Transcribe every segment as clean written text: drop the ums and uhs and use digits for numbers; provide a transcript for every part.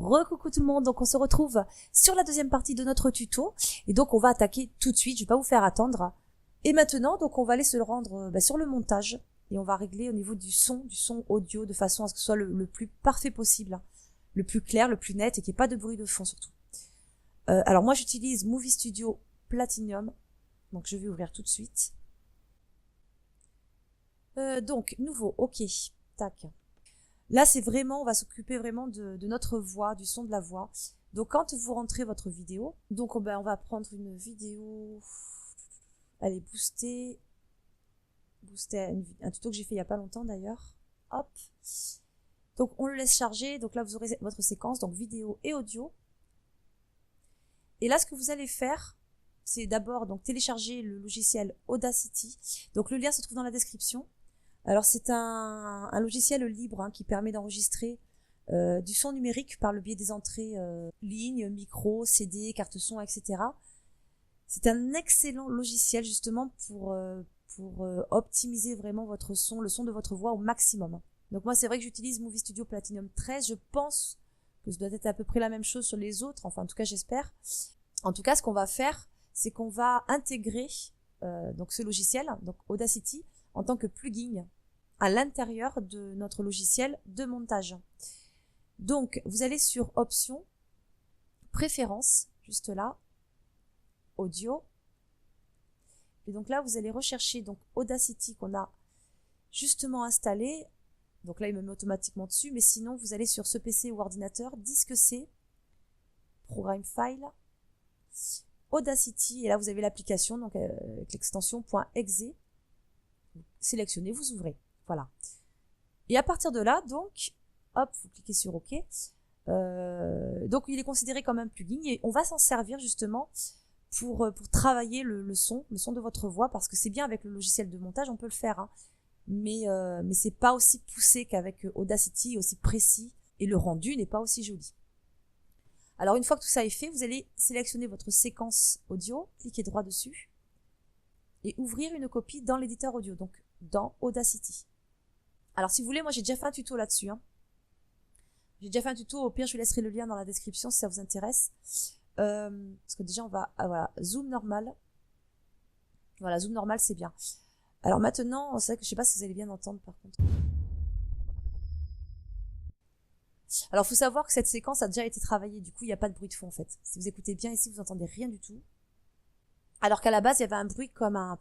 Recoucou tout le monde, donc on se retrouve sur la deuxième partie de notre tuto et donc on va attaquer tout de suite, je vais pas vous faire attendre. Et maintenant donc on va aller se rendre sur le montage et on va régler au niveau du son audio de façon à ce que ce soit le plus parfait possible, le plus clair, le plus net et qu'il n'y ait pas de bruit de fond surtout. Alors moi j'utilise Movie Studio Platinum, donc je vais ouvrir tout de suite. Donc nouveau, ok, tac. Là, c'est vraiment, on va s'occuper vraiment de notre voix, du son de la voix. Donc, quand vous rentrez votre vidéo, donc on va prendre une vidéo, allez, booster un tuto que j'ai fait il y a pas longtemps d'ailleurs. Hop. Donc, on le laisse charger. Donc là, vous aurez votre séquence, donc vidéo et audio. Et là, ce que vous allez faire, c'est d'abord donc télécharger le logiciel Audacity. Donc, le lien se trouve dans la description. Alors c'est un logiciel libre qui permet d'enregistrer du son numérique par le biais des entrées lignes, micro, CD, carte son, etc. C'est un excellent logiciel justement pour optimiser vraiment votre son, le son de votre voix au maximum. Donc moi c'est vrai que j'utilise Movie Studio Platinum 13, je pense que ça doit être à peu près la même chose sur les autres, enfin en tout cas j'espère. En tout cas ce qu'on va faire, c'est qu'on va intégrer donc ce logiciel, donc Audacity, en tant que plugin à l'intérieur de notre logiciel de montage. Donc, vous allez sur Options, Préférences, juste là, Audio. Et donc là, vous allez rechercher donc Audacity qu'on a justement installé. Donc là, il me met automatiquement dessus, mais sinon, vous allez sur ce PC ou ordinateur, Disque C, Programme File, Audacity, et là, vous avez l'application, donc avec l'extension .exe. Sélectionnez, vous ouvrez. Voilà. Et à partir de là, donc, hop, vous cliquez sur OK. Donc, il est considéré comme un plugin et on va s'en servir justement pour travailler le son de votre voix parce que c'est bien avec le logiciel de montage, on peut le faire. Mais c'est pas aussi poussé qu'avec Audacity, aussi précis et le rendu n'est pas aussi joli. Alors, une fois que tout ça est fait, vous allez sélectionner votre séquence audio, cliquez droit dessus et ouvrir une copie dans l'éditeur audio, donc dans Audacity. Alors si vous voulez, moi j'ai déjà fait un tuto là-dessus. J'ai déjà fait un tuto, au pire je vous laisserai le lien dans la description si ça vous intéresse. Parce que déjà on va, voilà, zoom normal. Voilà, zoom normal c'est bien. Alors maintenant, c'est vrai que je sais pas si vous allez bien entendre par contre. Alors il faut savoir que cette séquence a déjà été travaillée, du coup il n'y a pas de bruit de fond en fait. Si vous écoutez bien ici, vous n'entendez rien du tout. Alors qu'à la base il y avait un bruit comme un...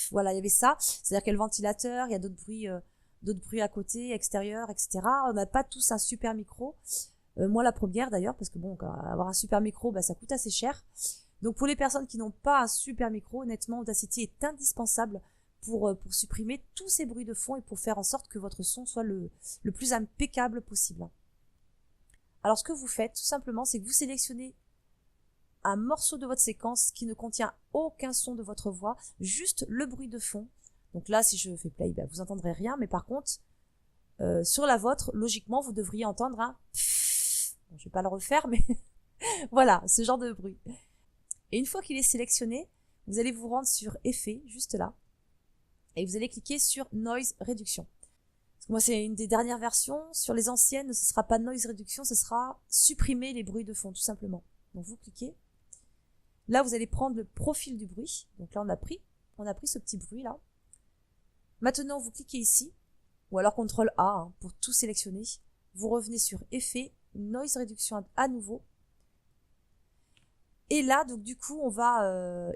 Voilà, il y avait ça, c'est-à-dire qu'il y a le ventilateur, il y a d'autres bruits à côté, extérieurs, etc. On n'a pas tous un super micro. Moi, la première d'ailleurs, parce que bon, avoir un super micro, ça coûte assez cher. Donc pour les personnes qui n'ont pas un super micro, honnêtement, Audacity est indispensable pour supprimer tous ces bruits de fond et pour faire en sorte que votre son soit le plus impeccable possible. Alors ce que vous faites, tout simplement, c'est que vous sélectionnez un morceau de votre séquence qui ne contient aucun son de votre voix, juste le bruit de fond. Donc là, si je fais play, vous n'entendrez rien, mais par contre, sur la vôtre, logiquement, vous devriez entendre un bon, je vais pas le refaire, mais voilà, ce genre de bruit. Et une fois qu'il est sélectionné, vous allez vous rendre sur Effets, juste là, et vous allez cliquer sur Noise Reduction. Parce que moi, c'est une des dernières versions. Sur les anciennes, ce sera pas Noise Reduction, ce sera supprimer les bruits de fond, tout simplement. Donc vous cliquez. Là, vous allez prendre le profil du bruit. Donc là, on a pris ce petit bruit là. Maintenant, vous cliquez ici, ou alors CTRL A pour tout sélectionner. Vous revenez sur Effet, Noise Reduction à nouveau. Et là, donc du coup,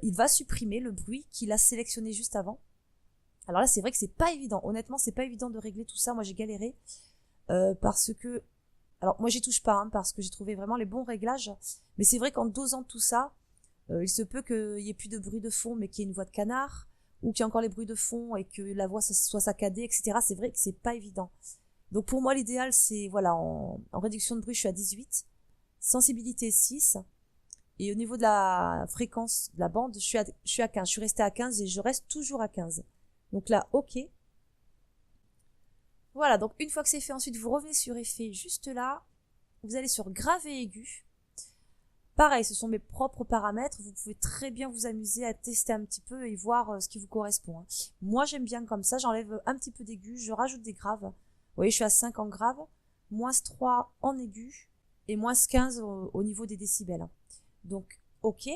il va supprimer le bruit qu'il a sélectionné juste avant. Alors là, c'est vrai que c'est pas évident. Honnêtement, c'est pas évident de régler tout ça. Moi, j'ai galéré parce que... Alors moi, j'y touche pas parce que j'ai trouvé vraiment les bons réglages. Mais c'est vrai qu'en dosant tout ça, il se peut qu'il y ait plus de bruit de fond, mais qu'il y ait une voix de canard, ou qu'il y ait encore les bruits de fond et que la voix soit saccadée, etc. C'est vrai que c'est pas évident. Donc pour moi, l'idéal, c'est, voilà, en réduction de bruit, je suis à 18, sensibilité 6, et au niveau de la fréquence de la bande, je suis à 15. Je suis restée à 15 et je reste toujours à 15. Donc là, OK. Voilà, donc une fois que c'est fait, ensuite, vous revenez sur Effet, juste là, vous allez sur Grave et Aigu. Pareil, ce sont mes propres paramètres, vous pouvez très bien vous amuser à tester un petit peu et voir ce qui vous correspond. Moi, j'aime bien comme ça, j'enlève un petit peu d'aigu, je rajoute des graves. Vous voyez, je suis à 5 en grave, -3 en aigu, et moins 15 au niveau des décibels. Donc, OK.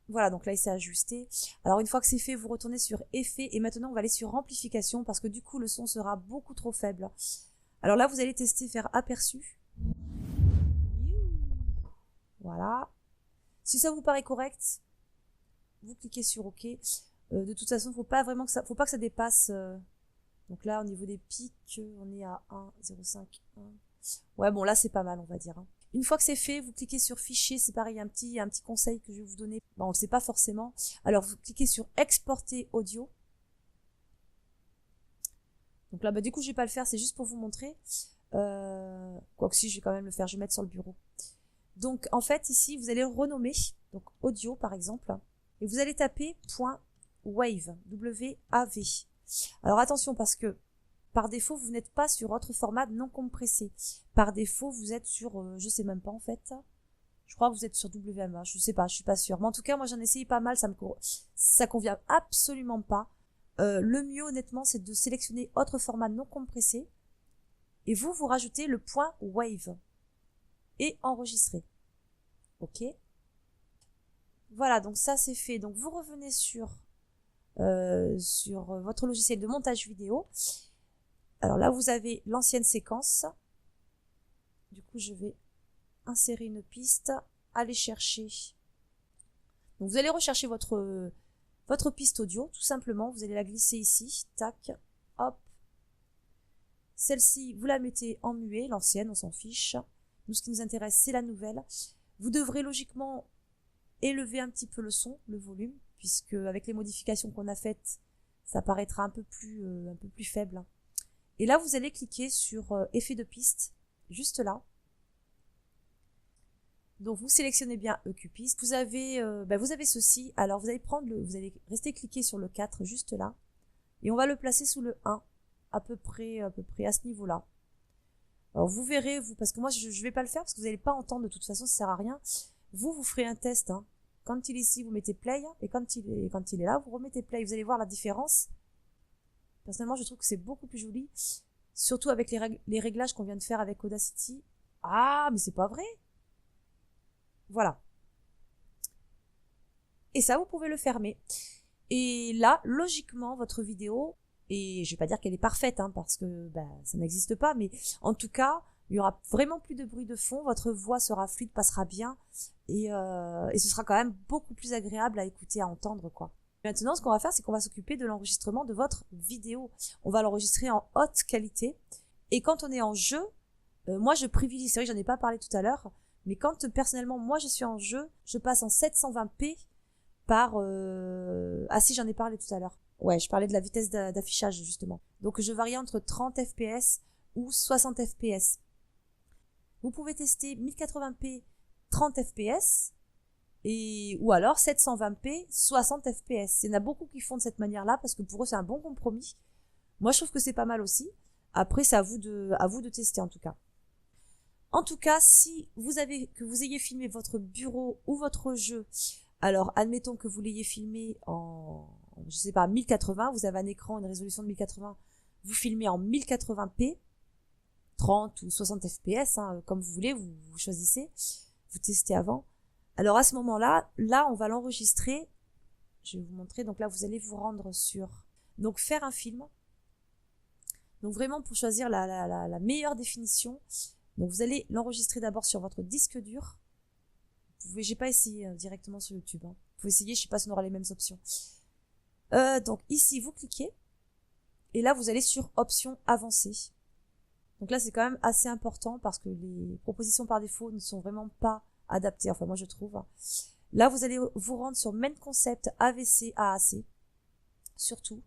Voilà, donc là, il s'est ajusté. Alors, une fois que c'est fait, vous retournez sur Effet et maintenant, on va aller sur Amplification parce que du coup, le son sera beaucoup trop faible. Alors là, vous allez tester faire Aperçu. Voilà. Si ça vous paraît correct, vous cliquez sur OK. De toute façon, faut pas que ça dépasse. Donc là, au niveau des pics, on est à 1, 0,5, 1. Ouais, bon, là, c'est pas mal, on va dire. Une fois que c'est fait, vous cliquez sur Fichier. C'est pareil, un petit conseil que je vais vous donner. Bon, on le sait pas forcément. Alors, vous cliquez sur Exporter audio. Donc là, du coup, je vais pas le faire. C'est juste pour vous montrer. Quoique si, je vais quand même le faire. Je vais mettre sur le bureau. Donc, en fait, ici, vous allez renommer. Donc, audio, par exemple. Et vous allez taper .wave. W-A-V. Alors, attention, parce que par défaut, vous n'êtes pas sur autre format non compressé. Par défaut, vous êtes sur, je sais même pas en fait. Je crois que vous êtes sur WMA, je sais pas, je suis pas sûre. Mais en tout cas, moi j'en ai essayé pas mal, ça convient absolument pas. Le mieux honnêtement, c'est de sélectionner autre format non compressé. Et vous rajoutez le .wave. Et enregistrer. OK. Voilà, donc ça c'est fait. Donc vous revenez sur votre logiciel de montage vidéo. Alors là, vous avez l'ancienne séquence. Du coup, je vais insérer une piste, aller chercher. Donc, vous allez rechercher votre piste audio, tout simplement. Vous allez la glisser ici. Tac. Hop. Celle-ci, vous la mettez en muet. L'ancienne, on s'en fiche. Nous, ce qui nous intéresse, c'est la nouvelle. Vous devrez logiquement élever un petit peu le son, le volume, puisque avec les modifications qu'on a faites, ça paraîtra un peu plus faible. Et là, vous allez cliquer sur effet de piste, juste là. Donc, vous sélectionnez bien EQ piste. Vous avez ceci. Alors, vous allez rester cliqué sur le 4, juste là. Et on va le placer sous le 1, à peu près à ce niveau-là. Alors, vous verrez, parce que moi, je vais pas le faire, parce que vous n'allez pas entendre, de toute façon, ça sert à rien. Vous ferez un test, hein. Quand il est ici, vous mettez play, et quand il est là, vous remettez play. Vous allez voir la différence. Personnellement, je trouve que c'est beaucoup plus joli. Surtout avec les réglages qu'on vient de faire avec Audacity. Ah, mais c'est pas vrai. Voilà. Et ça, vous pouvez le fermer. Et là, logiquement, votre vidéo, et je vais pas dire qu'elle est parfaite, hein, parce que ça n'existe pas, mais en tout cas, il y aura vraiment plus de bruit de fond, votre voix sera fluide, passera bien, et ce sera quand même beaucoup plus agréable à écouter, à entendre, quoi. Maintenant, ce qu'on va faire, c'est qu'on va s'occuper de l'enregistrement de votre vidéo. On va l'enregistrer en haute qualité. Et quand on est en jeu, moi, je privilégie, c'est vrai que j'en ai pas parlé tout à l'heure, mais quand personnellement, moi, je suis en jeu, je passe en 720p par... Ah si, j'en ai parlé tout à l'heure. Ouais, je parlais de la vitesse d'affichage, justement. Donc, je varie entre 30 fps ou 60 fps. Vous pouvez tester 1080p 30 fps, ou alors 720p 60 fps. Il y en a beaucoup qui font de cette manière-là parce que pour eux c'est un bon compromis. Moi je trouve que c'est pas mal aussi. Après c'est à vous de tester en tout cas. En tout cas, si vous ayez filmé votre bureau ou votre jeu, alors admettons que vous l'ayez filmé en, je sais pas, 1080, vous avez un écran, une résolution de 1080, vous filmez en 1080p, 30 ou 60 fps, hein, comme vous voulez, vous choisissez, vous testez avant. Alors à ce moment-là, on va l'enregistrer. Je vais vous montrer. Donc là, vous allez vous rendre sur... Donc faire un film. Donc vraiment pour choisir la meilleure définition. Donc vous allez l'enregistrer d'abord sur votre disque dur. J'ai pas essayé directement sur YouTube. Hein. Vous pouvez essayer, je sais pas si on aura les mêmes options. Donc ici, vous cliquez. Et là, vous allez sur Options avancées. Donc là, c'est quand même assez important parce que les propositions par défaut ne sont vraiment pas adapté, enfin moi je trouve. Là, vous allez vous rendre sur Main Concept AVC AAC, surtout.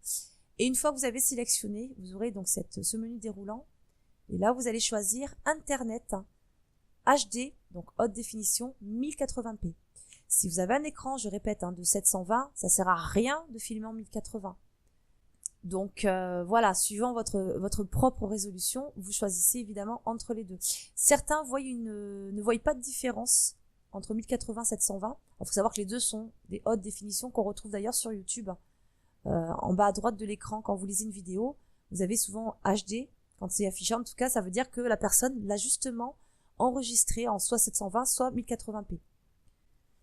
Et une fois que vous avez sélectionné, vous aurez donc ce menu déroulant. Et là, vous allez choisir Internet HD, donc haute définition 1080p. Si vous avez un écran, je répète, de 720, ça sert à rien de filmer en 1080. Donc voilà, suivant votre propre résolution, vous choisissez évidemment entre les deux. Certains ne voient pas de différence entre 1080 et 720. Il faut savoir que les deux sont des hautes définitions qu'on retrouve d'ailleurs sur YouTube. En bas à droite de l'écran, quand vous lisez une vidéo, vous avez souvent HD. Quand c'est affiché, en tout cas, ça veut dire que la personne l'a justement enregistrée en soit 720, soit 1080p.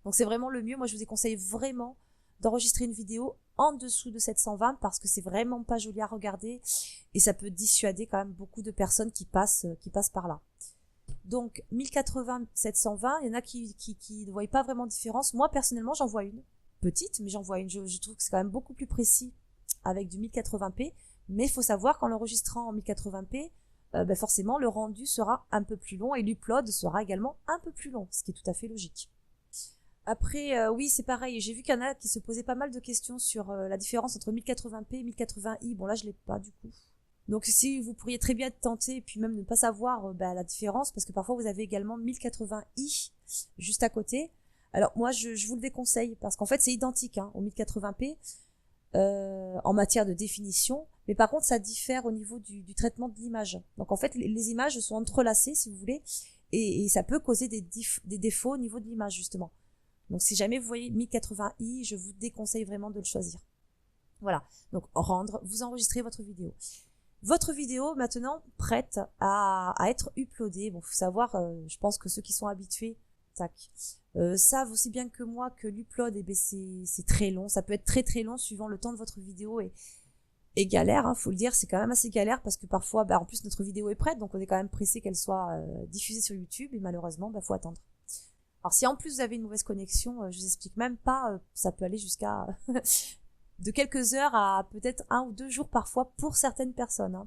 Donc c'est vraiment le mieux. Moi, je vous conseille vraiment d'enregistrer une vidéo en dessous de 720 parce que c'est vraiment pas joli à regarder et ça peut dissuader quand même beaucoup de personnes qui passent par là. Donc 1080, 720, il y en a qui ne voient pas vraiment de différence. Moi, personnellement, j'en vois une. Petite, mais j'en vois une. Je trouve que c'est quand même beaucoup plus précis avec du 1080p. Mais il faut savoir qu'en l'enregistrant en 1080p, forcément, le rendu sera un peu plus long et l'upload sera également un peu plus long, ce qui est tout à fait logique. Après, oui, c'est pareil. J'ai vu qu'il y en a qui se posaient pas mal de questions sur la différence entre 1080p et 1080i. Bon, là, je l'ai pas du coup. Donc, si vous pourriez très bien tenter et puis même ne pas savoir la différence, parce que parfois, vous avez également 1080i juste à côté. Alors, moi, je vous le déconseille parce qu'en fait, c'est identique au 1080p en matière de définition. Mais par contre, ça diffère au niveau du traitement de l'image. Donc, en fait, les images sont entrelacées, si vous voulez, et ça peut causer des défauts au niveau de l'image, justement. Donc, si jamais vous voyez 1080i, je vous déconseille vraiment de le choisir. Voilà. Donc, vous enregistrez votre vidéo. Votre vidéo, maintenant, prête à être uploadée. Bon, faut savoir, je pense que ceux qui sont habitués, savent aussi bien que moi que l'upload, c'est très long. Ça peut être très très long suivant le temps de votre vidéo et galère, faut le dire, c'est quand même assez galère parce que parfois, en plus, notre vidéo est prête, donc on est quand même pressé qu'elle soit diffusée sur YouTube et malheureusement, faut attendre. Alors si en plus vous avez une mauvaise connexion, je vous explique même pas, ça peut aller jusqu'à de quelques heures à peut-être 1 ou 2 jours parfois pour certaines personnes.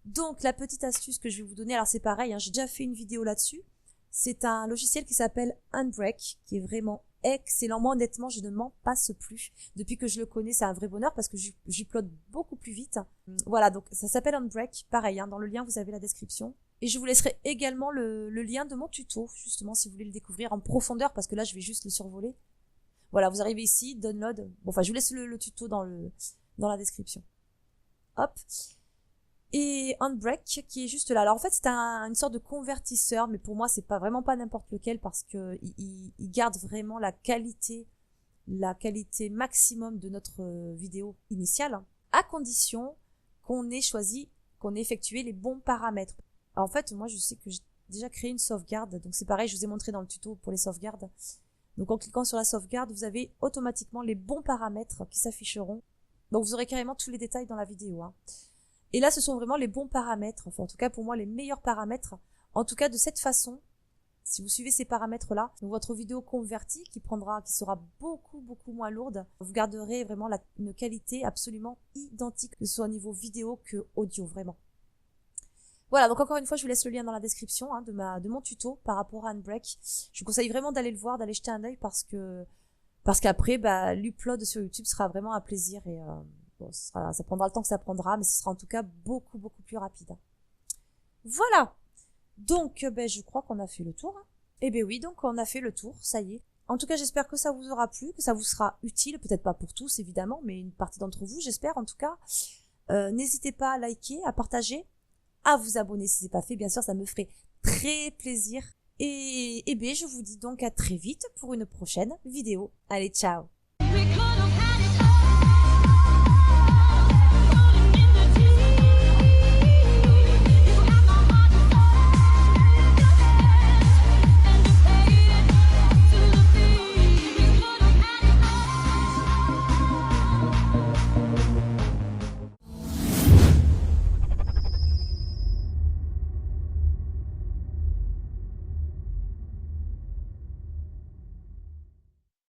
Donc la petite astuce que je vais vous donner, alors c'est pareil, j'ai déjà fait une vidéo là-dessus. C'est un logiciel qui s'appelle Unbreak, qui est vraiment excellent. Moi honnêtement, je ne m'en passe plus. Depuis que je le connais, c'est un vrai bonheur parce que j'upload beaucoup plus vite. Voilà, donc ça s'appelle Unbreak, pareil, dans le lien vous avez la description. Et je vous laisserai également le lien de mon tuto, justement, si vous voulez le découvrir en profondeur, parce que là, je vais juste le survoler. Voilà, vous arrivez ici, download. Bon, enfin, je vous laisse le tuto dans la description. Hop. Et Unbreak, qui est juste là. Alors, en fait, c'est une sorte de convertisseur, mais pour moi, c'est vraiment pas n'importe lequel, parce que il garde vraiment la qualité maximum de notre vidéo initiale, à condition qu'on ait effectué les bons paramètres. Alors en fait, moi, je sais que j'ai déjà créé une sauvegarde. Donc, c'est pareil, je vous ai montré dans le tuto pour les sauvegardes. Donc, en cliquant sur la sauvegarde, vous avez automatiquement les bons paramètres qui s'afficheront. Donc, vous aurez carrément tous les détails dans la vidéo. Et là, ce sont vraiment les bons paramètres. Enfin, en tout cas, pour moi, les meilleurs paramètres. En tout cas, de cette façon, si vous suivez ces paramètres-là, donc votre vidéo convertie, qui sera beaucoup, beaucoup moins lourde, vous garderez vraiment une qualité absolument identique, que ce soit au niveau vidéo que audio, vraiment. Voilà, donc encore une fois, je vous laisse le lien dans la description de mon tuto par rapport à Unbreak. Je vous conseille vraiment d'aller le voir, d'aller jeter un œil parce qu'après, l'upload sur YouTube sera vraiment un plaisir et ça prendra le temps que ça prendra, mais ce sera en tout cas beaucoup, beaucoup plus rapide. Voilà. Donc, je crois qu'on a fait le tour. Eh bien oui, donc on a fait le tour, ça y est. En tout cas, j'espère que ça vous aura plu, que ça vous sera utile, peut-être pas pour tous évidemment, mais une partie d'entre vous, j'espère en tout cas. N'hésitez pas à liker, à partager, à vous abonner si c'est pas fait, bien sûr, ça me ferait très plaisir. Et je vous dis donc à très vite pour une prochaine vidéo. Allez, ciao!